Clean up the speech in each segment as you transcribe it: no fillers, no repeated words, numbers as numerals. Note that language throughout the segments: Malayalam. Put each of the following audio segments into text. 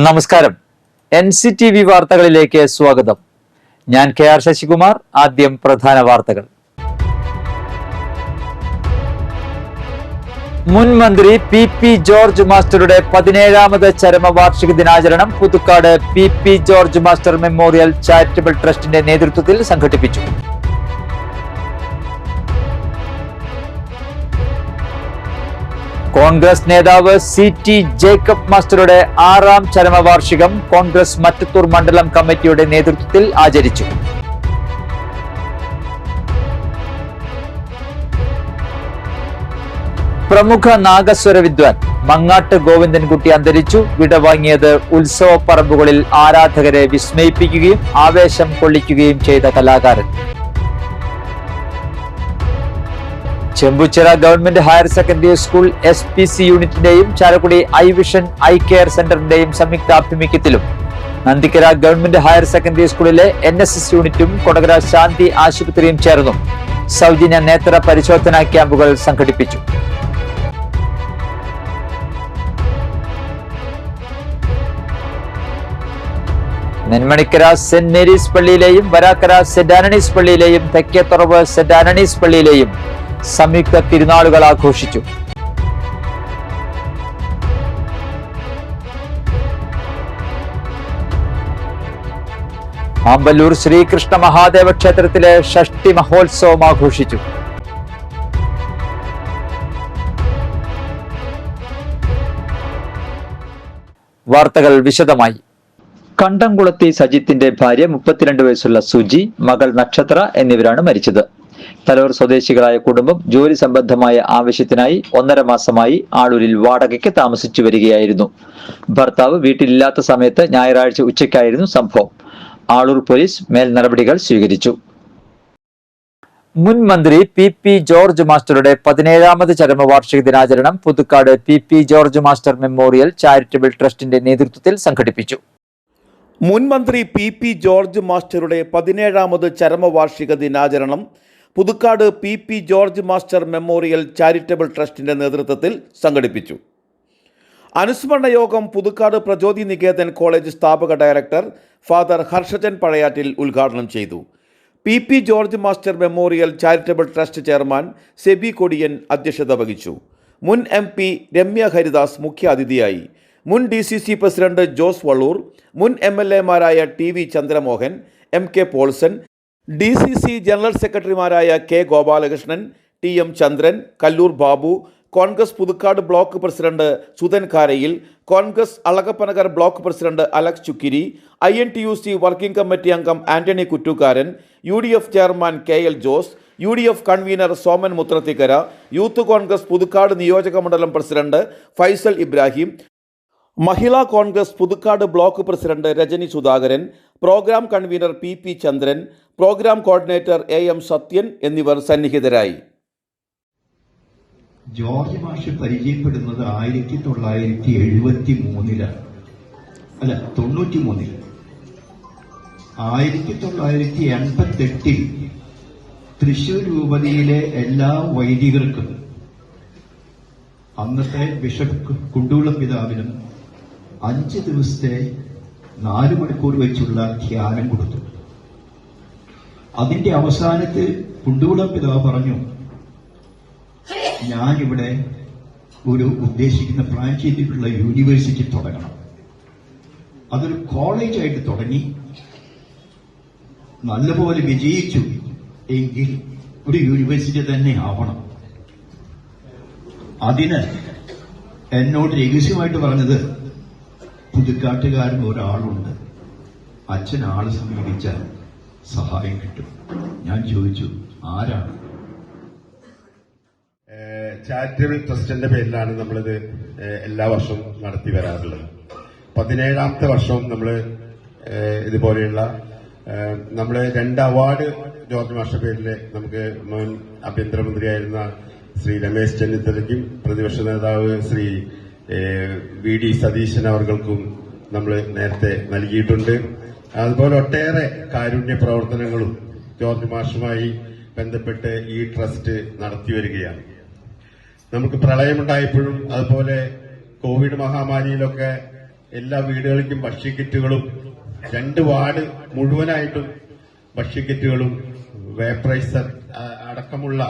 നമസ്കാരം. NCTV വാർത്തകളിലേക്ക് സ്വാഗതം. ഞാൻ KR ശശികുമാർ. ആദ്യം പ്രധാന വാർത്തകൾ. മുൻ മന്ത്രി PP ജോർജ് മാസ്റ്ററുടെ 17ാമത് ചരമവാർഷിക ദിനാചരണം Puthukkad PP George master memorial charitable ട്രസ്റ്റിന്റെ നേതൃത്വത്തിൽ സംഘടിപ്പിച്ചു. കോൺഗ്രസ് നേതാവ് CT ജേക്കബ് മാസ്റ്ററുടെ 6ാം ചരമവാർഷികം കോൺഗ്രസ് മറ്റത്തൂർ മണ്ഡലം കമ്മിറ്റിയുടെ നേതൃത്വത്തിൽ ആചരിച്ചു. പ്രമുഖ നാഗസ്വര വിദ്വാൻ മങ്ങാട്ട് ഗോവിന്ദൻകുട്ടി അന്തരിച്ചു. വിടവാങ്ങിയത് ഉത്സവപ്പറമ്പുകളിൽ ആരാധകരെ വിസ്മയിപ്പിക്കുകയും ആവേശം കൊള്ളിക്കുകയും ചെയ്ത കലാകാരൻ. Chembuchira government higher secondary school SPC യൂണിറ്റിന്റെയും ചാലക്കുടി ഐവിഷൻ ഐ കെയർ സെന്ററിന്റെയും സംയുക്താഭിമുഖ്യത്തിലും നന്ദിക്കര ഗവൺമെന്റ് ഹയർ സെക്കൻഡറി സ്കൂളിലെ NSS യൂണിറ്റും കൊടകര ശാന്തി ആശുപത്രിയും ചേർന്നു സൗജന്യ നേത്ര പരിശോധനാ ക്യാമ്പുകൾ സംഘടിപ്പിച്ചു. നെന്മണിക്കര സെന്റ് മേരീസ് പള്ളിയിലെയും വരാക്കര സെന്റ് ആന്റണീസ് പള്ളിയിലെയും തെക്കേത്തുറവ് സെന്റ് ആന്റണീസ് പള്ളിയിലെയും സംയുക്ത തിരുനാളുകൾ ആഘോഷിച്ചു. ആമ്പല്ലൂർ ശ്രീകൃഷ്ണ മഹാദേവ ക്ഷേത്രത്തിലെ ഷഷ്ടി മഹോത്സവം ആഘോഷിച്ചു. വാർത്തകൾ വിശദമായി. കണ്ടംകുളത്തി സജിത്തിന്റെ ഭാര്യ 32 വയസ്സുള്ള സുജി, മകൾ നക്ഷത്ര എന്നിവരാണ് മരിച്ചത്. തലൂർ സ്വദേശികളായ കുടുംബം ജോലി സംബന്ധമായ ആവശ്യത്തിനായി 1.5 മാസമായി ആളൂരിൽ വാടകയ്ക്ക് താമസിച്ചു വരികയായിരുന്നു. ഭർത്താവ് വീട്ടിലില്ലാത്ത സമയത്ത് ഞായറാഴ്ച ഉച്ചയ്ക്കായിരുന്നു സംഭവം. ആളൂർ പോലീസ് മേൽ നടപടികൾ സ്വീകരിച്ചു. മുൻ മന്ത്രി PP ജോർജ് മാസ്റ്ററുടെ 17ാമത് ചരമവാർഷിക ദിനാചരണം Puthukkad PP George master memorial charitable ട്രസ്റ്റിന്റെ നേതൃത്വത്തിൽ സംഘടിപ്പിച്ചു. മുൻ മന്ത്രി PP ജോർജ് മാസ്റ്ററുടെ 17ാമത് ചരമവാർഷിക ദിനാചരണം Puthukkad PP George master memorial charitable ട്രസ്റ്റിന്റെ നേതൃത്വത്തിൽ സംഘടിപ്പിച്ചു. അനുസ്മരണ യോഗം പുതുക്കാട് പ്രചോദി നികേതൻ കോളേജ് സ്ഥാപക ഡയറക്ടർ ഫാദർ ഹർഷജൻ പഴയാറ്റിൽ ഉദ്ഘാടനം ചെയ്തു. PP George master memorial charitable trust chairman SEBI Kodiyan അധ്യക്ഷത വഹിച്ചു. മുൻ MP രമ്യ ഹരിദാസ് മുഖ്യാതിഥിയായി. മുൻ DCC പ്രസിഡന്റ് ജോസ് വള്ളൂർ, മുൻ MLA മാരായ TV Chandramohan, MK Paulson, DCC general സെക്രട്ടറിമാരായ K Gopalakrishnan, TM Chandran, Kallur Babu, Congress Puthukkad block president Sudhan Karayil, Congress Alagappanagar block president Alex Chukkiri, INTUC working committee അംഗം Antony Kuttookkaran, UDF chairman KL Jose, UDF convener Soman Muthrathikkara, youth Congress Puthukkad നിയോജക മണ്ഡലം president Faisal Ibrahim, Mahila Congress Puthukkad block president Rajani Sudhakaran, programme convener PP Chandran, programme coordinator AM Sathyan എന്നിവർ സന്നിഹിതരായി. ജോർജ് മാഷ് പരിചയപ്പെടുന്നത് 1973 അല്ല 93. 1988 തൃശൂർ രൂപതയിലെ എല്ലാ വൈദികർക്കും അന്നത്തെ ബിഷപ്പ് കുണ്ടൂളം പിതാവിനും 5 ദിവസത്തെ 4 മണിക്കൂർ വെച്ചുള്ള ധ്യാനം കൊടുത്തു. അതിന്റെ അവസാനത്ത് കുണ്ടൂളം പിതാവ് പറഞ്ഞു, ഞാനിവിടെ ഒരു ഉദ്ദേശിക്കുന്ന പ്ലാൻ ചെയ്തിട്ടുള്ള യൂണിവേഴ്സിറ്റി തുടങ്ങണം. അതൊരു കോളേജായിട്ട് തുടങ്ങി നല്ലപോലെ വിജയിച്ചു എങ്കിൽ ഒരു യൂണിവേഴ്സിറ്റി തന്നെ ആവണം. അതിന് എന്നോട് രഹസ്യമായിട്ട് പറഞ്ഞത്, പുതുക്കാട്ടുകാരൻ ഒരാളുണ്ട്, അച്ഛൻ ആള് സമീപിച്ചാൽ സഹായം കിട്ടും. ഞാൻ ചോദിച്ചു, ആരാണ്? ചാരിറ്റബിൾ ട്രസ്റ്റിന്റെ പേരിലാണ് നമ്മളിത് എല്ലാ വർഷവും നടത്തി വരാറുള്ളത്. 17ാമത്തെ വർഷവും നമ്മൾ ഇതുപോലെയുള്ള നമ്മള് 2 അവാർഡ് ജോർജ് മാസ്റ്റർ പേരിൽ നമുക്ക് മുൻ ആഭ്യന്തരമന്ത്രിയായിരുന്ന ശ്രീ രമേശ് ചെന്നിത്തലയ്ക്കും പ്രതിപക്ഷ നേതാവ് ശ്രീ VD സതീശൻ അവർക്കും നമ്മൾ നേരത്തെ നൽകിയിട്ടുണ്ട്. അതുപോലെ ഒട്ടേറെ കാരുണ്യ പ്രവർത്തനങ്ങളും ജോർജ് മാഷുമായി ബന്ധപ്പെട്ട് ഈ ട്രസ്റ്റ് നടത്തി വരികയാണ്. നമുക്ക് പ്രളയമുണ്ടായപ്പോഴും അതുപോലെ കോവിഡ് മഹാമാരിയിലൊക്കെ എല്ലാ വീടുകളിലേക്കും ഭക്ഷ്യക്കിറ്റുകളും 2 വാർഡ് മുഴുവനായിട്ടും ഭക്ഷ്യക്കിറ്റുകളും വേപ്പറൈസർ അടക്കമുള്ള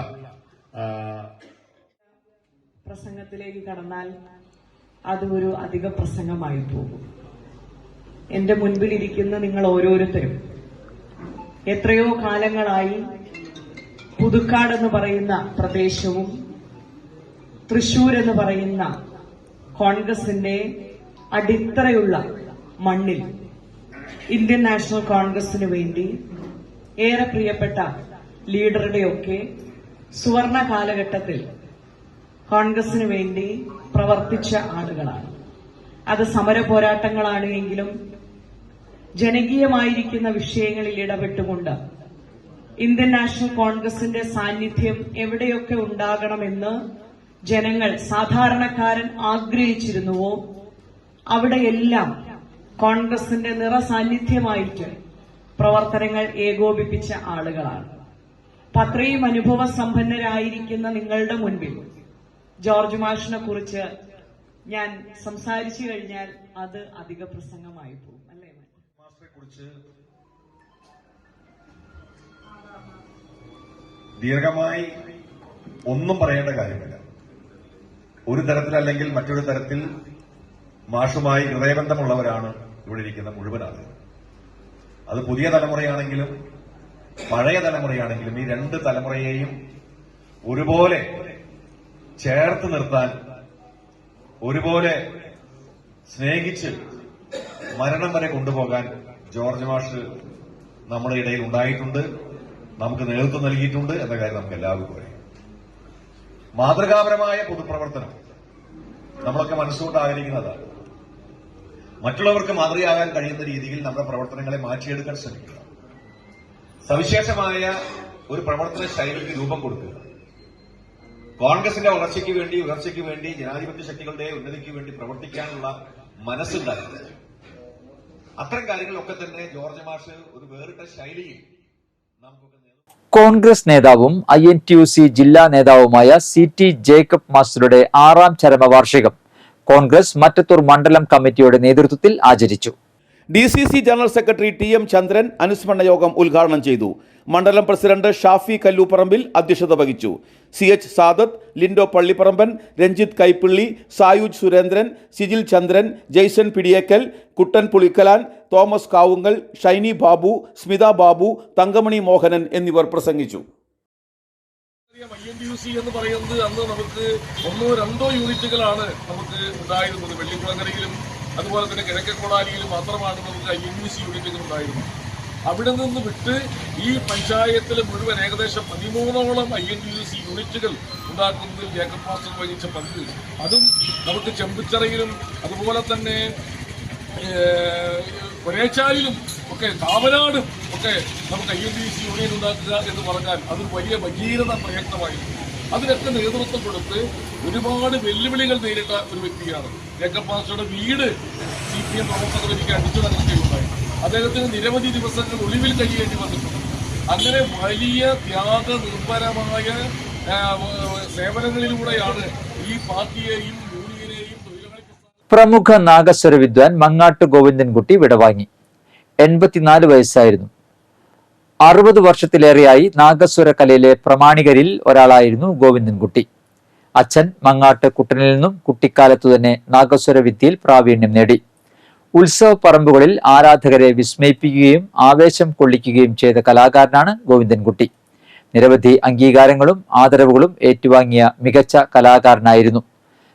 പ്രസംഗത്തിലേക്ക് കടന്നാൽ അത് ഒരു അധിക പ്രസംഗമായി പോകും. എന്റെ മുൻപിലിരിക്കുന്ന നിങ്ങൾ ഓരോരുത്തരും എത്രയോ കാലങ്ങളായി പുതുക്കാട് എന്ന് പറയുന്ന പ്രദേശവും തൃശൂർ എന്ന് പറയുന്ന കോൺഗ്രസിന്റെ അടിത്തറയുള്ള മണ്ണിൽ ഇന്ത്യൻ നാഷണൽ കോൺഗ്രസിന് വേണ്ടി ഏറെ പ്രിയപ്പെട്ട ലീഡറുടെയൊക്കെ സുവർണ കാലഘട്ടത്തിൽ കോൺഗ്രസിന് വേണ്ടി പ്രവർത്തിച്ച ആളുകളാണ്. അത് സമര പോരാട്ടങ്ങളാണ് എങ്കിലും ജനകീയമായിരിക്കുന്ന വിഷയങ്ങളിൽ ഇടപെട്ടുകൊണ്ട് ഇന്ത്യൻ നാഷണൽ കോൺഗ്രസിന്റെ സാന്നിധ്യം എവിടെയൊക്കെ ഉണ്ടാകണമെന്ന് ജനങ്ങൾ, സാധാരണക്കാരൻ ആഗ്രഹിച്ചിരുന്നുവോ അവിടെയെല്ലാം കോൺഗ്രസിന്റെ നിറസാന്നിധ്യമായിട്ട് പ്രവർത്തനങ്ങൾ ഏകോപിപ്പിച്ച ആളുകളാണ്. അത്രയും അനുഭവ സമ്പന്നരായിരിക്കുന്ന നിങ്ങളുടെ മുൻപിൽ ജോർജ് മാഷിനെ കുറിച്ച് ഞാൻ സംസാരിച്ചു കഴിഞ്ഞാൽ അത് അധിക പ്രസംഗമായി പോകും, അല്ലേ? മാഷിനെ കുറിച്ച് ദീർഘമായി ഒന്നും പറയേണ്ട കാര്യമില്ല. ഒരു തരത്തിലല്ലെങ്കിൽ മറ്റൊരു തരത്തിൽ മാഷുമായി ഹൃദയബന്ധമുള്ളവരാണ് ഇവിടെ ഇരിക്കുന്ന മുഴുവൻ ആളുകൾ. അത് പുതിയ തലമുറയാണെങ്കിലും പഴയ തലമുറയാണെങ്കിലും ഈ 2 തലമുറയെയും ഒരുപോലെ ചേർത്ത് നിർത്താൻ, ഒരുപോലെ സ്നേഹിച്ച് മരണം വരെ കൊണ്ടുപോകാൻ ജോർജ് മാഷ് നമ്മുടെ ഇടയിൽ ഉണ്ടായിട്ടുണ്ട്, നമുക്ക് നേതൃത്വം നൽകിയിട്ടുണ്ട് എന്ന കാര്യം നമുക്ക് എല്ലാവർക്കും അറിയാം. മാതൃകാപരമായ പൊതുപ്രവർത്തനം നമ്മളൊക്കെ മനസ്സുകൊണ്ട് ആഗ്രഹിക്കുന്നതാണ്. മറ്റുള്ളവർക്ക് മാതൃകയാകാൻ കഴിയുന്ന രീതിയിൽ നമ്മുടെ പ്രവർത്തനങ്ങളെ മാറ്റിയെടുക്കാൻ ശ്രമിക്കുക. സവിശേഷമായ ഒരു പ്രവർത്തന ശൈലിക്ക് രൂപം കൊടുക്കുക. കോൺഗ്രസിന്റെ വളർച്ചയ്ക്ക് വേണ്ടി, ഉയർച്ചയ്ക്ക് വേണ്ടി, ജനാധിപത്യ ശക്തികളുടെ ഉന്നതിക്ക് വേണ്ടി പ്രവർത്തിക്കാനുള്ള മനസ്സുണ്ടാക്കുക. അത്തരം കാര്യങ്ങളൊക്കെ തന്നെ ജോർജ് മാഷ് ഒരു വേറിട്ട ശൈലിയിൽ നമുക്കൊക്കെ കോൺഗ്രസ് നേതാവും INTUC ജില്ലാ നേതാവുമായ CT ജേക്കബ് മാസ്റ്ററുടെ 6ാം ചരമവാർഷികം കോൺഗ്രസ് മറ്റത്തൂർ മണ്ഡലം കമ്മിറ്റിയുടെ നേതൃത്വത്തിൽ ആചരിച്ചു. DCC ജനറൽ സെക്രട്ടറി TM ചന്ദ്രൻ അനുസ്മരണ യോഗം ഉദ്ഘാടനം ചെയ്തു. മണ്ഡലം പ്രസിഡന്റ് ഷാഫി കല്ലൂപ്പറമ്പിൽ അധ്യക്ഷത വഹിച്ചു. CH സാദത്ത്, ലിൻഡോ പള്ളിപ്പറമ്പൻ, രഞ്ജിത്ത് കൈപ്പിള്ളി, സായൂജ് സുരേന്ദ്രൻ, സിജിൽ ചന്ദ്രൻ, ജെയ്സൺ പിടിയേക്കൽ, കുട്ടൻ പുളിക്കലാൻ, തോമസ് കാവുങ്ങൽ, ഷൈനി ബാബു, സ്മിത ബാബു, തങ്കമണി മോഹനൻ എന്നിവർ പ്രസംഗിച്ചു. INTUC എന്ന് പറയുന്നത് അന്ന് നമുക്ക് 1-2 യൂണിറ്റുകളാണ് നമുക്ക് ഉണ്ടായിരുന്നത്. വെള്ളിക്കുളങ്ങരയിലും അതുപോലെ തന്നെ കിഴക്കേക്കോടാലിയിലും മാത്രമാണ് നമുക്ക് INTUC യൂണിറ്റുകൾ ഉണ്ടായിരുന്നത്. അവിടെ നിന്ന് വിട്ട് ഈ പഞ്ചായത്തിൽ മുഴുവൻ ഏകദേശം 13ഓളം INTUC യൂണിറ്റുകൾ ഉണ്ടാക്കുന്നതിൽ ജേക്കബ് മാസ്റ്റർ വഹിച്ച പങ്ക്, അതും നമുക്ക് ചെമ്പിച്ചറയിലും അതുപോലെ തന്നെ കൊരേച്ചാലിലും ഒക്കെ കാവനാടും ഒക്കെ നമുക്ക് INTUC യൂണിയൻ ഉണ്ടാക്കുക എന്ന് പറഞ്ഞാൽ അതൊരു വലിയ ഭഗീരഥ പ്രയത്നമായിരുന്നു. അതിനൊക്കെ നേതൃത്വം കൊടുത്ത് ഒരുപാട് വെല്ലുവിളികൾ നേരിട്ട ഒരു വ്യക്തിയാണ്. ജേക്കബ് മാസ്റ്ററുടെ വീട് CPM പ്രവർത്തകർ എനിക്ക് അടിച്ചു നൽകുകയുണ്ടായി. അദ്ദേഹത്തിന് നിരവധി ദിവസങ്ങൾ ഒളിവിൽ കഴിയേണ്ടി വന്നിട്ടുണ്ട്. അങ്ങനെ വലിയ ത്യാഗ നിർഭരമായ സേവനങ്ങളിലൂടെയാണ് ഈ പാർട്ടിയെയും യൂണിയനെയും തൊഴിലാളി. പ്രമുഖ നാഗസ്വര വിദ്വാൻ മങ്ങാട്ട് ഗോവിന്ദൻകുട്ടി വിടവാങ്ങി. 84 വയസ്സായിരുന്നു. 60 വർഷത്തിലേറെയായി നാഗസ്വര കലയിലെ പ്രമാണികരിൽ ഒരാളായിരുന്നു ഗോവിന്ദൻകുട്ടി. അച്ഛൻ മങ്ങാട്ട് കുട്ടനിൽ നിന്നും കുട്ടിക്കാലത്തു തന്നെ നാഗസ്വര വിദ്യയിൽ പ്രാവീണ്യം നേടി. ഉത്സവ പറമ്പുകളിൽ ആരാധകരെ വിസ്മയിപ്പിക്കുകയും ആവേശം കൊള്ളിക്കുകയും ചെയ്ത കലാകാരനാണ് ഗോവിന്ദൻകുട്ടി. നിരവധി അംഗീകാരങ്ങളും ആദരവുകളും ഏറ്റുവാങ്ങിയ മികച്ച കലാകാരനായിരുന്നു.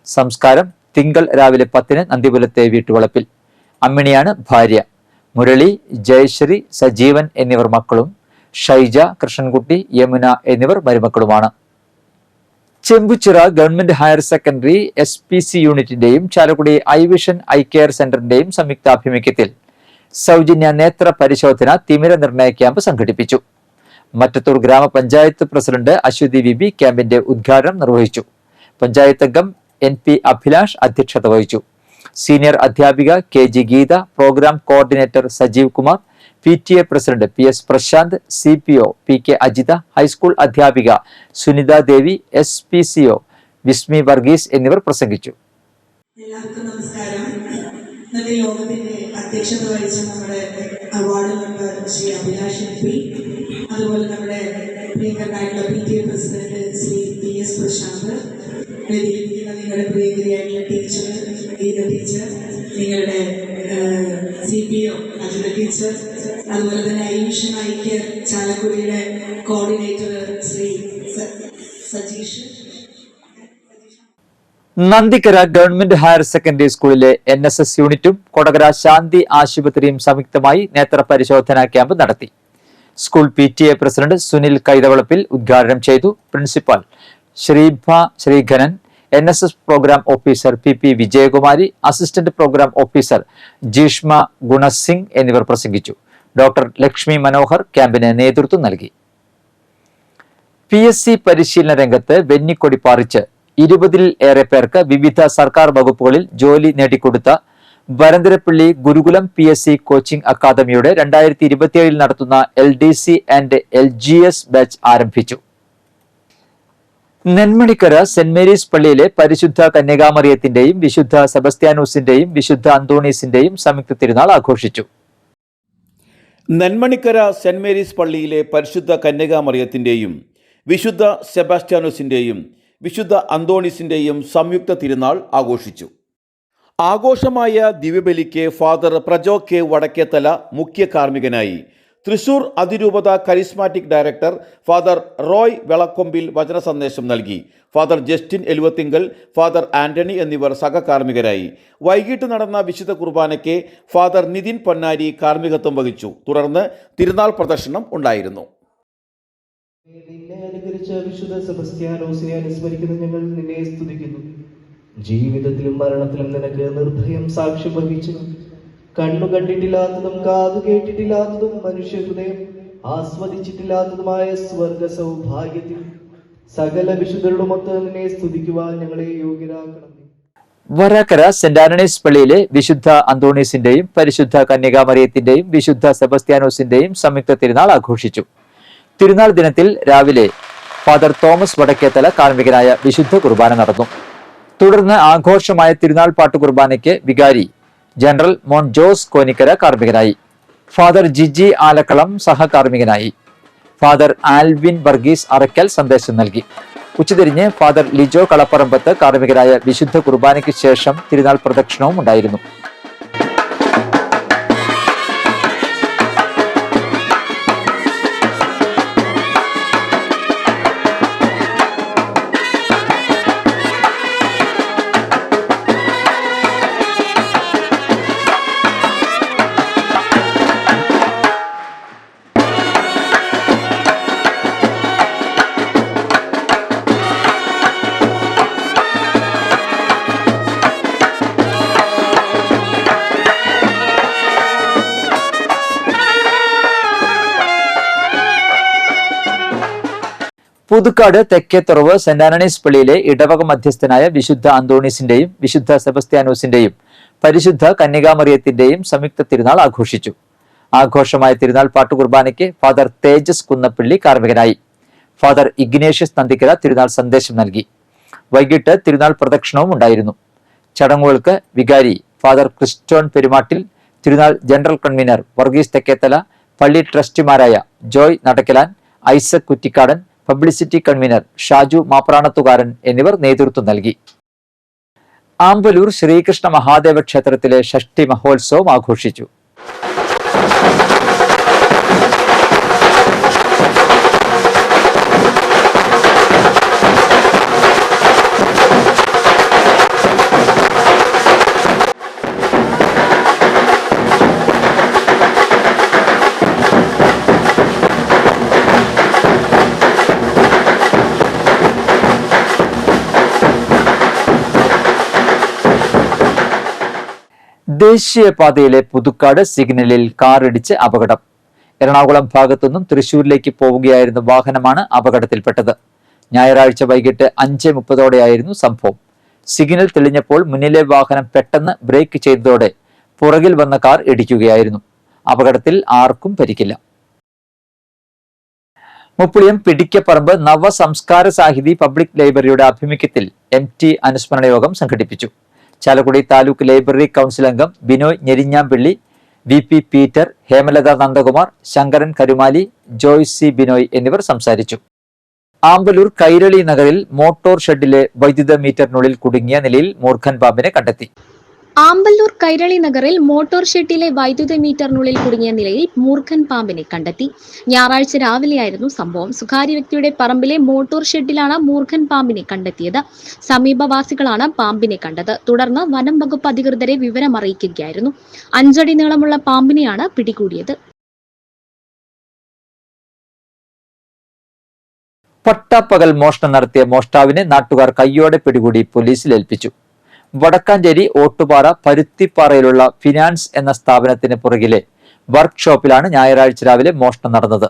സംസ്കാരം തിങ്കൾ രാവിലെ 10-ന് നന്ദിപുരത്തെ വീട്ടുവളപ്പിൽ. അമ്മിണിയാണ് ഭാര്യ. മുരളി, ജയശ്രീ, സജീവൻ എന്നിവർ മക്കളും. ഷൈജ, കൃഷ്ണൻകുട്ടി, യമുന എന്നിവർ മരുമക്കളുമാണ്. Chembuchira government higher secondary SPC യൂണിറ്റിന്റെയും ചാലക്കുടി ഐവിഷൻ ഐ കെയർ സെന്ററിന്റെയും സംയുക്താഭിമുഖ്യത്തിൽ സൗജന്യ നേത്ര പരിശോധന തിമിര നിർണയ ക്യാമ്പ് സംഘടിപ്പിച്ചു. മറ്റത്തൂർ ഗ്രാമപഞ്ചായത്ത് പ്രസിഡന്റ് അശ്വതി വിബി ക്യാമ്പിന്റെ ഉദ്ഘാടനം നിർവഹിച്ചു. പഞ്ചായത്ത് അംഗം NP അഭിലാഷ് അധ്യക്ഷത വഹിച്ചു. സീനിയർ അധ്യാപിക KG Geetha, programme coordinator Sajeev Kumar, PTA president PS Prashanth, CPO PK Ajitha, high school അധ്യാപിക സുനിത ദേവി, SPCO വിസ്മി വർഗീസ് എന്നിവർ പ്രസംഗിച്ചു. എല്ലാവർക്കും നമസ്കാരം. ഇന്നത്തെ യോഗത്തിന്റെ അധ്യക്ഷത വഹിച്ച നമ്മുടെ ward member Shri Abhilash MP, അതുപോലെ നമ്മുടെ പ്രിയങ്കരനായിട്ടുള്ള PTA president Shri PS Prashanth, വേദിയിലിരിക്കുന്ന നിങ്ങളുടെ പ്രിയങ്കരിയായിട്ടുള്ള ടീച്ചർ ഗീത ടീച്ചർ, നിങ്ങളുടെ CPO അജിത ടീച്ചർ, അതുപോലെ തന്നെ ഐവിഷൻ ഐക്യ ചാലക്കുടിയുടെ coordinator Shri Sajeesh. Nandikkara government higher secondary സ്കൂളിലെ NSS യൂണിറ്റും കൊടകര ശാന്തി ആശുപത്രിയും സംയുക്തമായി നേത്ര പരിശോധനാ ക്യാമ്പ് നടത്തി. School PTA president Sunil Kaithavalappil ഉദ്ഘാടനം ചെയ്തു. Principal Sreebha Sreeghanan, NSS programme officer PP Vijayakumari, assistant programme officer Jeeshma Gunasingh എന്നിവർ പ്രസംഗിച്ചു. ഡോക്ടർ ലക്ഷ്മി മനോഹർ ക്യാമ്പിന് നേതൃത്വം നൽകി. PSC പരിശീലന രംഗത്ത് വെന്നിക്കൊടി പാറിച്ച് 20-ൽ ഏറെ പേർക്ക് വിവിധ സർക്കാർ വകുപ്പുകളിൽ ജോലി നേടിക്കൊടുത്ത വരന്തരപ്പള്ളി ഗുരുകുലം PSC കോച്ചിംഗ് അക്കാദമിയുടെ 2027 നടത്തുന്ന LDC ആൻഡ് LGS ബാച്ച് ആരംഭിച്ചു. നെന്മണിക്കര സെന്റ് മേരീസ് പള്ളിയിലെ പരിശുദ്ധ കന്യകാമറിയത്തിന്റെയും വിശുദ്ധ സെബസ്ത്യാനോസിന്റെയും വിശുദ്ധ അന്തോണീസിന്റെയും സംയുക്ത തിരുനാൾ ആഘോഷിച്ചു. നെന്മണിക്കര സെന്റ് മേരീസ് പള്ളിയിലെ പരിശുദ്ധ കന്യകാമറിയത്തിൻ്റെയും വിശുദ്ധ സെബാസ്റ്റ്യാനോസിൻ്റെയും വിശുദ്ധ അന്തോണീസിൻ്റെയും സംയുക്ത തിരുനാൾ ആഘോഷിച്ചു. ആഘോഷമായ ദിവ്യബലിക്ക് ഫാദർ പ്രജോ K വടക്കേത്തല മുഖ്യ കാർമ്മികനായി. തൃശൂർ അതിരൂപത കരിസ്മാറ്റിക് ഡയറക്ടർ ഫാദർ റോയ് വെളക്കൊമ്പിൽ വചന സന്ദേശം നൽകി. Father Justin Eluvathingal, father Antony എന്നിവർ സഹകാർമ്മികരായി. വൈകിട്ട് നടന്ന വിശുദ്ധ കുർബാനയ്ക്ക് ഫാദർ നിതിൻ പൊന്നാരി കാർമ്മികത്വം വഹിച്ചു. തുടർന്ന് തിരുനാൾ പ്രദർശനം ഉണ്ടായിരുന്നു. നിന്നെ അനുകരിച്ച വിശുദ്ധ സെബസ്ത്യാനോസിനെ അനുസ്മരിക്കുന്ന ഞങ്ങൾ നിന്നെ സ്തുതിക്കുന്നു. ജീവിതത്തിലും മരണത്തിലും നിനക്ക് നിർഭയം സാക്ഷ്യം വഹിച്ചു. കണ്ണു കണ്ടിട്ടില്ലാത്തതും കാതു കേട്ടിട്ടില്ലാത്തതും മനുഷ്യ ഹൃദയം ആസ്വദിച്ചിട്ടില്ലാത്തതുമായ സ്വർഗ സൗഭാഗ്യത്തിൽ സകല വിശുദ്ധരുമൊത്ത് നിന്നെ സ്തുതിക്കുവാൻ ഞങ്ങളെ യോഗ്യരാക്കണം. വരാക്കര സെന്റ് ആന്റണീസ് പള്ളിയിലെ വിശുദ്ധ അന്തോണീസിന്റെയും പരിശുദ്ധ കന്യകാമറിയത്തിന്റെയും വിശുദ്ധ സെബസ്ത്യാനോസിന്റെയും സംയുക്ത തിരുനാൾ ആഘോഷിച്ചു. തിരുനാൾ ദിനത്തിൽ രാവിലെ ഫാദർ തോമസ് വടക്കേത്തല കാർമ്മികനായ വിശുദ്ധ കുർബാന നടന്നു. തുടർന്ന് ആഘോഷമായ തിരുനാൾ പാട്ട് കുർബാനയ്ക്ക് വികാരി ജനറൽ മോൻ ജോസ് കോനിക്കര കാർമ്മികനായി. ഫാദർ ജിജി ആലക്കളം സഹകാർമ്മികനായി. ഫാദർ ആൽവിൻ വർഗീസ് അറക്കൽ സന്ദേശം നൽകി. ഉച്ചതിരിഞ്ഞ് ഫാദർ ലിജോ കളപ്പറമ്പത്ത് കാർമ്മികരായ വിശുദ്ധ കുർബാനയ്ക്ക് ശേഷം തിരുനാൾ പ്രദക്ഷിണവും ഉണ്ടായിരുന്നു. പുതുക്കാട് തെക്കേത്തുറവ് സെന്റ് ആന്റണീസ് പള്ളിയിലെ ഇടവക മധ്യസ്ഥനായ വിശുദ്ധ അന്തോണീസിന്റെയും വിശുദ്ധ സെബസ്ത്യാനോസിന്റെയും പരിശുദ്ധ കന്യകാമറിയത്തിന്റെയും സംയുക്ത തിരുനാൾ ആഘോഷിച്ചു. ആഘോഷമായ തിരുനാൾ പാട്ട് കുർബാനയ്ക്ക് ഫാദർ തേജസ് കുന്നപ്പള്ളി കാർമ്മികനായി. ഫാദർ ഇഗ്നേഷ്യസ് നന്ദിക്കര തിരുനാൾ സന്ദേശം നൽകി. വൈകിട്ട് തിരുനാൾ പ്രദക്ഷിണവും ഉണ്ടായിരുന്നു. ചടങ്ങുകൾക്ക് വികാരി ഫാദർ ക്രിസ്റ്റോൻ പെരുമാട്ടിൽ, തിരുനാൾ ജനറൽ കൺവീനർ വർഗീസ് തെക്കേത്തല, പള്ളി ട്രസ്റ്റിമാരായ ജോയ് നടക്കലാൻ, ഐസക് കുറ്റിക്കാടൻ, പബ്ലിസിറ്റി കൺവീനർ ഷാജു മാപ്രാണത്തുകാരൻ എന്നിവർ നേതൃത്വം നൽകി. ആമ്പലൂർ ശ്രീകൃഷ്ണ മഹാദേവ ക്ഷേത്രത്തിലെ ഷഷ്ഠി മഹോത്സവം ആഘോഷിച്ചു. ദേശീയപാതയിലെ പുതുക്കാട് സിഗ്നലിൽ കാറിടിച്ച് അപകടം. എറണാകുളം ഭാഗത്തുനിന്നും തൃശൂരിലേക്ക് പോവുകയായിരുന്ന വാഹനമാണ് അപകടത്തിൽപ്പെട്ടത്. ഞായറാഴ്ച വൈകിട്ട് 5:30 സംഭവം. സിഗ്നൽ തെളിഞ്ഞപ്പോൾ മുന്നിലെ വാഹനം പെട്ടെന്ന് ബ്രേക്ക് ചെയ്തതോടെ പുറകിൽ വന്ന കാർ ഇടിക്കുകയായിരുന്നു. അപകടത്തിൽ ആർക്കും പരിക്കില്ല. മുപ്പളിയം പിടിക്കപ്പറമ്പ് നവസംസ്കാര സാഹിതി പബ്ലിക് ലൈബ്രറിയുടെ ആഭിമുഖ്യത്തിൽ MT അനുസ്മരണ യോഗം സംഘടിപ്പിച്ചു. ചാലക്കുടി താലൂക്ക് ലൈബ്രറി കൗൺസിൽ അംഗം Binoy Njerinjampilly, VP Peter, Hemalatha Nandakumar, Sankaran Karumali, Joyce C Binoy എന്നിവർ സംസാരിച്ചു. ആമ്പലൂർ കൈരളി നഗറിൽ മോട്ടോർ ഷെഡിലെ വൈദ്യുത മീറ്ററിനുള്ളിൽ കുടുങ്ങിയ നിലയിൽ മൂർഖൻ പാമ്പിനെ കണ്ടെത്തി. ആമ്പല്ലൂർ കൈരളി നഗറിൽ മോട്ടോർ ഷെഡിലെ വൈദ്യുത മീറ്ററിനുള്ളിൽ കുടുങ്ങിയ നിലയിൽ മൂർഖൻ പാമ്പിനെ കണ്ടെത്തി. ഞായറാഴ്ച രാവിലെയായിരുന്നു സംഭവം. സ്വകാര്യ വ്യക്തിയുടെ പറമ്പിലെ മോട്ടോർ ഷെഡിലാണ് മൂർഖൻ പാമ്പിനെ കണ്ടെത്തിയത്. സമീപവാസികളാണ് പാമ്പിനെ കണ്ടത്. തുടർന്ന് വനം വകുപ്പ് അധികൃതരെ വിവരമറിയിക്കുകയായിരുന്നു. 5 അടി നീളമുള്ള പാമ്പിനെയാണ് പിടികൂടിയത്. പട്ടാപ്പകൽ മോഷണം നടത്തിയ മോഷ്ടാവിനെ നാട്ടുകാർ കയ്യോടെ പിടികൂടി പോലീസിൽ ഏൽപ്പിച്ചു. വടക്കാഞ്ചേരി ഓട്ടുപാറ പരുത്തിപ്പാറയിലുള്ള ഫിനാൻസ് എന്ന സ്ഥാപനത്തിന് പുറകിലെ വർക്ക്ഷോപ്പിലാണ് ഞായറാഴ്ച രാവിലെ മോഷണം നടന്നത്.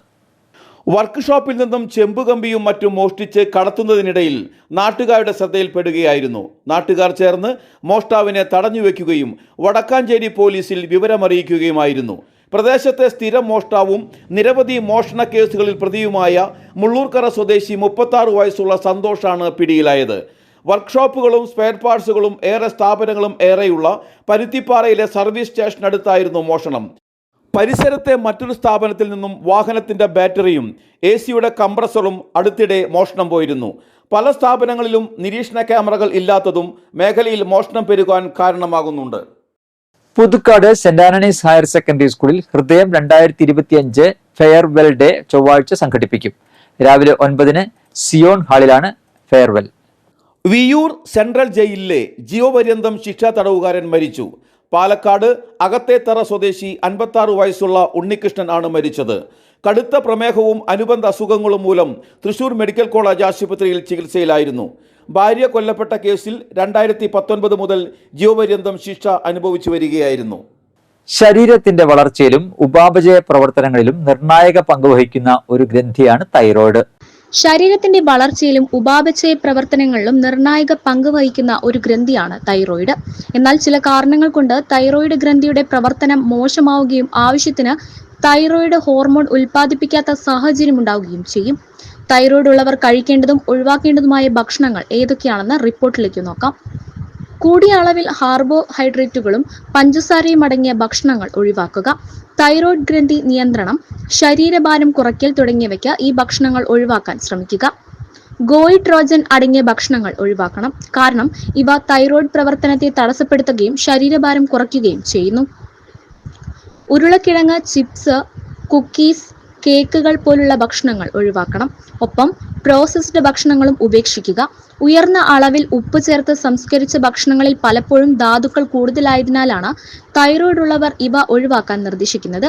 വർക്ക്ഷോപ്പിൽ നിന്നും ചെമ്പുകമ്പിയും മറ്റും മോഷ്ടിച്ച് കടത്തുന്നതിനിടയിൽ നാട്ടുകാരുടെ ശ്രദ്ധയിൽപ്പെടുകയായിരുന്നു. നാട്ടുകാർ ചേർന്ന് മോഷ്ടാവിനെ തടഞ്ഞുവെക്കുകയും വടക്കാഞ്ചേരി പോലീസിൽ വിവരമറിയിക്കുകയുമായിരുന്നു. പ്രദേശത്തെ സ്ഥിരം മോഷ്ടാവും നിരവധി മോഷണ കേസുകളിൽ പ്രതിയുമായ മുള്ളൂർക്കര സ്വദേശി 36 വയസ്സുള്ള സന്തോഷാണ് പിടിയിലായത്. വർക്ക്ഷോപ്പുകളും സ്പെയർ പാർട്സുകളും ഏറെ സ്ഥാപനങ്ങളും ഏറെയുള്ള പരുത്തിപ്പാറയിലെ സർവീസ് സ്റ്റേഷനടുത്തായിരുന്നു മോഷണം. പരിസരത്തെ മറ്റൊരു സ്ഥാപനത്തിൽ നിന്നും വാഹനത്തിൻ്റെ ബാറ്ററിയും AC-യുടെ കംപ്രസറും അടുത്തിടെ മോഷണം പോയിരുന്നു. പല സ്ഥാപനങ്ങളിലും നിരീക്ഷണ ക്യാമറകൾ ഇല്ലാത്തതും മേഖലയിൽ മോഷണം പെരുകാൻ കാരണമാകുന്നുണ്ട്. Puthukkad saint Antony's higher secondary സ്കൂളിൽ ഹൃദയം 2025 ഫെയർവെൽ ഡേ ചൊവ്വാഴ്ച സംഘടിപ്പിക്കും. രാവിലെ 9-ന് സിയോൺ ഹാളിലാണ് ഫെയർവെൽ. വിയൂർ സെൻട്രൽ ജയിലിലെ ജീവപര്യന്തം ശിക്ഷാ തടവുകാരൻ മരിച്ചു. പാലക്കാട് അകത്തേത്തറ സ്വദേശി 56 വയസ്സുള്ള ഉണ്ണികൃഷ്ണൻ ആണ് മരിച്ചത്. കടുത്ത പ്രമേഹവും അനുബന്ധ അസുഖങ്ങളും മൂലം തൃശൂർ മെഡിക്കൽ കോളേജ് ആശുപത്രിയിൽ ചികിത്സയിലായിരുന്നു. ഭാര്യ കൊല്ലപ്പെട്ട കേസിൽ 2019 മുതൽ ജീവപര്യന്തം ശിക്ഷ അനുഭവിച്ചു വരികയായിരുന്നു. ശരീരത്തിന്റെ വളർച്ചയിലും ഉപാപചയ പ്രവർത്തനങ്ങളിലും നിർണായക പങ്കുവഹിക്കുന്ന ഒരു ഗ്രന്ഥിയാണ് തൈറോയ്ഡ്. ശരീരത്തിന്റെ വളർച്ചയിലും ഉപാപചയ പ്രവർത്തനങ്ങളിലും നിർണായക പങ്ക് വഹിക്കുന്ന ഒരു ഗ്രന്ഥിയാണ് തൈറോയിഡ്. എന്നാൽ ചില കാരണങ്ങൾ കൊണ്ട് തൈറോയിഡ് ഗ്രന്ഥിയുടെ പ്രവർത്തനം മോശമാവുകയും ആവശ്യത്തിന് തൈറോയിഡ് ഹോർമോൺ ഉൽപ്പാദിപ്പിക്കാത്ത സാഹചര്യം ഉണ്ടാവുകയും ചെയ്യും. തൈറോയിഡ് ഉള്ളവർ കഴിക്കേണ്ടതും ഒഴിവാക്കേണ്ടതുമായ ഭക്ഷണങ്ങൾ ഏതൊക്കെയാണെന്ന് റിപ്പോർട്ടിലേക്ക് നോക്കാം. കൂടിയ അളവിൽ കാർബോഹൈഡ്രേറ്റുകളും പഞ്ചസാരയും അടങ്ങിയ ഭക്ഷണങ്ങൾ ഒഴിവാക്കുക. തൈറോയ്ഡ് ഗ്രന്ഥി നിയന്ത്രണം, ശരീരഭാരം കുറയ്ക്കൽ തുടങ്ങിയവയ്ക്ക് ഈ ഭക്ഷണങ്ങൾ ഒഴിവാക്കാൻ ശ്രമിക്കുക. ഗോയിട്രോജൻ അടങ്ങിയ ഭക്ഷണങ്ങൾ ഒഴിവാക്കണം. കാരണം ഇവ തൈറോയ്ഡ് പ്രവർത്തനത്തെ തടസ്സപ്പെടുത്തുകയും ശരീരഭാരം കുറയ്ക്കുകയും ചെയ്യുന്നു. ഉരുളക്കിഴങ്ങ്, ചിപ്സ്, കുക്കീസ്, കേക്കുകൾ പോലുള്ള ഭക്ഷണങ്ങൾ ഒഴിവാക്കണം. ഒപ്പം പ്രോസസ്ഡ് ഭക്ഷണങ്ങളും ഉപേക്ഷിക്കുക. ഉയർന്ന അളവിൽ ഉപ്പ് ചേർത്ത് സംസ്കരിച്ച ഭക്ഷണങ്ങളിൽ പലപ്പോഴും ധാതുക്കൾ കൂടുതലായതിനാലാണ് തൈറോയ്ഡ് ഉള്ളവർ ഇവ ഒഴിവാക്കാൻ നിർദ്ദേശിക്കുന്നത്.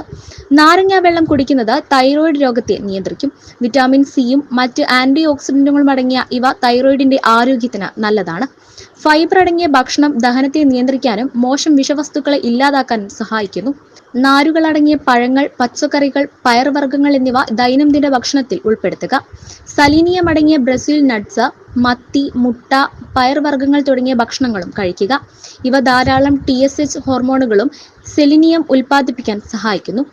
നാരങ്ങ വെള്ളം കുടിക്കുന്നത് തൈറോയ്ഡ് രോഗത്തെ നിയന്ത്രിക്കും. വിറ്റാമിൻ സിയും മറ്റ് ആന്റി ഓക്സിഡന്റുകളും അടങ്ങിയ ഇവ തൈറോയ്ഡിന്റെ ആരോഗ്യത്തിന് നല്ലതാണ്. ഫൈബർ അടങ്ങിയ ഭക്ഷണം ദഹനത്തെ നിയന്ത്രിക്കാനും മോശം വിഷവസ്തുക്കളെ ഇല്ലാതാക്കാനും സഹായിക്കുന്നു. നാരുകളടങ്ങിയ പഴങ്ങൾ, പച്ചക്കറികൾ, പയർവർഗ്ഗങ്ങൾ എന്നിവ ദൈനംദിന ഭക്ഷണത്തിൽ ഉൾപ്പെടുത്തുക. സലീനിയം അടങ്ങിയ ബ്രസീൽ നട്ട്സ്, മത്തി, മുട്ട, പയർവർഗ്ഗങ്ങൾ തുടങ്ങിയ ഭക്ഷണങ്ങളും കഴിക്കുക. ഇവ ധാരാളം TSH ഹോർമോണുകളും സെലിനിയം ഉൽപ്പാദിപ്പിക്കാൻ സഹായിക്കുന്നു.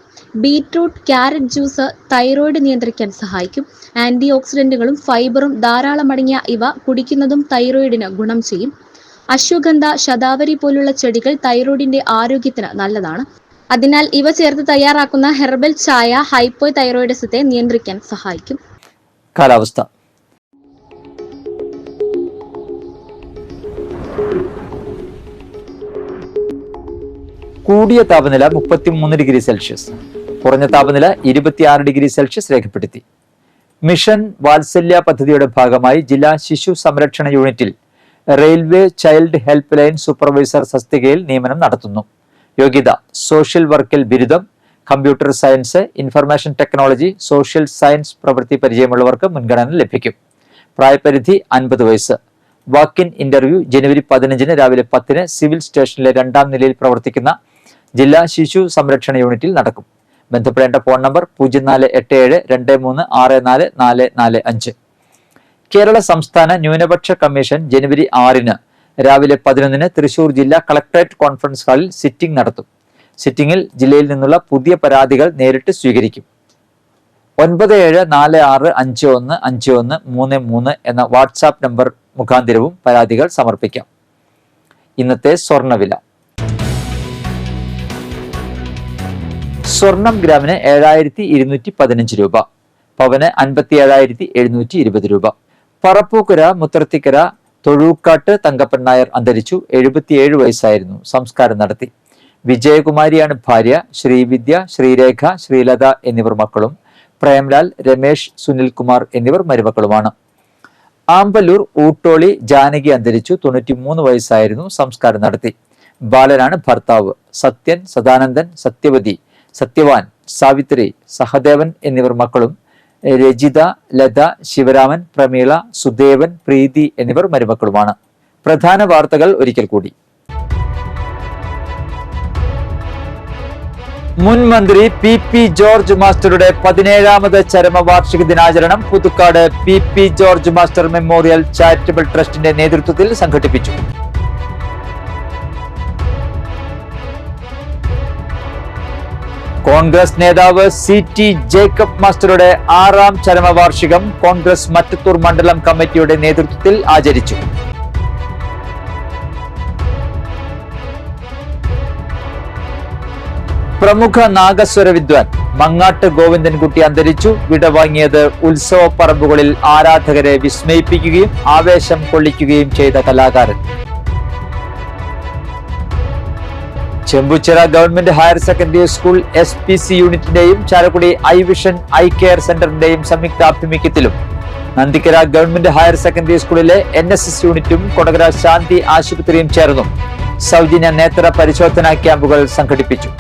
ബീറ്റ്റൂട്ട്, ക്യാരറ്റ് ജ്യൂസ് തൈറോയ്ഡ് നിയന്ത്രിക്കാൻ സഹായിക്കും. ആന്റി ഓക്സിഡന്റുകളും ഫൈബറും ധാരാളം അടങ്ങിയ ഇവ കുടിക്കുന്നതും തൈറോയിഡിന് ഗുണം ചെയ്യും. അശ്വഗന്ധ, ശതാവരി പോലുള്ള ചെടികൾ തൈറോയിഡിന്റെ ആരോഗ്യത്തിന് നല്ലതാണ്. അതിനാൽ ഇവ ചേർത്ത് തയ്യാറാക്കുന്ന ഹെർബൽ ചായ ഹൈപ്പോ തൈറോയിഡിസത്തെ നിയന്ത്രിക്കാൻ സഹായിക്കും. കാലാവസ്ഥ. കൂടിയ താപനില 33 ഡിഗ്രി സെൽഷ്യസ്, കുറഞ്ഞ താപനില 26 ഡിഗ്രി സെൽഷ്യസ് രേഖപ്പെടുത്തി. മിഷൻ വാത്സല്യ പദ്ധതിയുടെ ഭാഗമായി ജില്ലാ ശിശു സംരക്ഷണ യൂണിറ്റിൽ railway child help line supervisor തസ്തികയിൽ നിയമനം നടത്തുന്നു. യോഗ്യത: സോഷ്യൽ വർക്കിൽ ബിരുദം, computer science, information technology, social science പ്രവൃത്തി പരിചയമുള്ളവർക്ക് മുൻഗണന ലഭിക്കും. പ്രായപരിധി 50 വയസ്സ്. വാക്ക് ഇൻ ഇന്റർവ്യൂ ജനുവരി 15-ന് രാവിലെ 10-ന് സിവിൽ സ്റ്റേഷനിലെ 2ാം നിലയിൽ പ്രവർത്തിക്കുന്ന ജില്ലാ ശിശു സംരക്ഷണ യൂണിറ്റിൽ നടക്കും. ബന്ധപ്പെടേണ്ട ഫോൺ നമ്പർ 0477236445. കേരള സംസ്ഥാന ന്യൂനപക്ഷ കമ്മീഷൻ ജനുവരി 6-ന് രാവിലെ 11-ന് തൃശൂർ ജില്ലാ കളക്ടറേറ്റ് കോൺഫറൻസ് ഹാളിൽ സിറ്റിംഗ് നടത്തും. സിറ്റിംഗിൽ ജില്ലയിൽ നിന്നുള്ള പുതിയ പരാതികൾ നേരിട്ട് സ്വീകരിക്കും. 9746515133 എന്ന വാട്സാപ്പ് നമ്പർ മുഖാന്തിരവും പരാതികൾ സമർപ്പിക്കാം. ഇന്നത്തെ സ്വർണ്ണവില. സ്വർണം ഗ്രാമിന് 7215 രൂപ, പവന് 57,720 രൂപ. പറപ്പൂക്കര മുത്തർത്തിക്കര തൊഴൂക്കാട്ട് തങ്കപ്പൻ നായർ അന്തരിച്ചു. 77 വയസ്സായിരുന്നു. സംസ്കാരം നടത്തി. വിജയകുമാരിയാണ് ഭാര്യ. ശ്രീവിദ്യ, ശ്രീരേഖ, ശ്രീലത എന്നിവർ മക്കളും. പ്രേംലാൽ, രമേശ്, സുനിൽകുമാർ എന്നിവർ മരുമക്കളുമാണ്. ആമ്പല്ലൂർ ഊട്ടോളി ജാനകി അന്തരിച്ചു. 93 വയസ്സായിരുന്നു. സംസ്കാരം നടത്തി. ബാലനാണ് ഭർത്താവ്. സത്യൻ, സദാനന്ദൻ, സത്യവതി, സത്യവാൻ, സാവിത്രി, സഹദേവൻ എന്നിവർ മക്കളും. രജിത, ലത, ശിവരാമൻ, പ്രമീള, സുദേവൻ, പ്രീതി എന്നിവർ മരുമക്കളുമാണ്. പ്രധാന വാർത്തകൾ ഒരിക്കൽ കൂടി. മുൻ മന്ത്രി പി ജോർജ് മാസ്റ്ററുടെ 17ാമത് ചരമവാർഷിക ദിനാചരണം Puthukkad P George master memorial charitable ട്രസ്റ്റിന്റെ നേതൃത്വത്തിൽ സംഘടിപ്പിച്ചു. കോൺഗ്രസ് നേതാവ് CT ജേക്കബ് മാസ്റ്ററുടെ 6ാം ചരമവാർഷികം കോൺഗ്രസ് മറ്റത്തൂർ മണ്ഡലം കമ്മിറ്റിയുടെ നേതൃത്വത്തിൽ ആചരിച്ചു. പ്രമുഖ നാഗസ്വര വിദ്വാൻ മങ്ങാട്ട് ഗോവിന്ദൻകുട്ടി അന്തരിച്ചു. വിടവാങ്ങിയത് ഉത്സവ പറമ്പുകളിൽ ആരാധകരെ വിസ്മയിപ്പിക്കുകയും ആവേശം കൊള്ളിക്കുകയും ചെയ്ത കലാകാരൻ. Chembuchira government higher secondary school SPC യൂണിറ്റിന്റെയും Chalakudy eye vision eye care സെന്ററിന്റെയും സംയുക്ത ആഭിമുഖ്യത്തിലും നന്ദിക്കര ഗവൺമെന്റ് ഹയർ സെക്കൻഡറി സ്കൂളിലെ NSS യൂണിറ്റും കൊടകര ശാന്തി ആശുപത്രിയും ചേർന്നു സൗജന്യ നേത്ര പരിശോധനാ ക്യാമ്പുകൾ സംഘടിപ്പിച്ചു.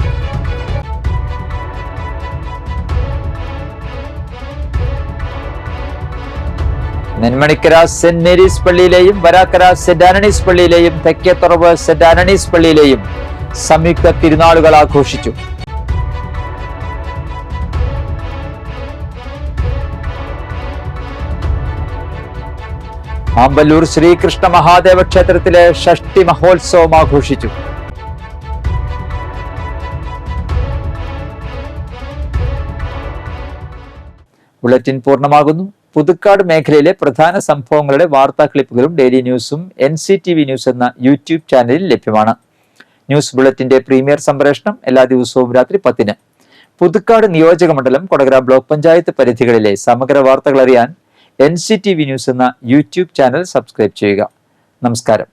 നെന്മണിക്കര സെന്റ് മേരീസ് പള്ളിയിലെയും വരാക്കര സെന്റ് ആന്റണീസ് പള്ളിയിലെയും തെക്കേത്തുറവ് സെന്റ് ആന്റണീസ് പള്ളിയിലെയും സംയുക്ത തിരുനാളുകൾ ആഘോഷിച്ചു. ആമ്പല്ലൂർ ശ്രീകൃഷ്ണ മഹാദേവ ക്ഷേത്രത്തിലെ ഷഷ്ടി മഹോത്സവം ആഘോഷിച്ചു. ബുള്ളറ്റിൻ പൂർണ്ണമാകുന്നു. പുതുക്കാട് മേഖലയിലെ പ്രധാന സംഭവങ്ങളുടെ വാർത്താ ക്ലിപ്പുകളും ഡെയിലി ന്യൂസും NCTV ന്യൂസ് എന്ന യൂട്യൂബ് ചാനലിൽ ലഭ്യമാണ്. ന്യൂസ് ബുള്ളറ്റിന്റെ പ്രീമിയർ സംപ്രേഷണം എല്ലാ ദിവസവും രാത്രി 10-ന്. പുതുക്കാട് നിയോജക മണ്ഡലം, കൊടകര ബ്ലോക്ക് പഞ്ചായത്ത് പരിധികളിലെ സമഗ്ര വാർത്തകൾ അറിയാൻ NCTV ന്യൂസ് എന്ന യൂട്യൂബ് ചാനൽ സബ്സ്ക്രൈബ് ചെയ്യുക. നമസ്കാരം.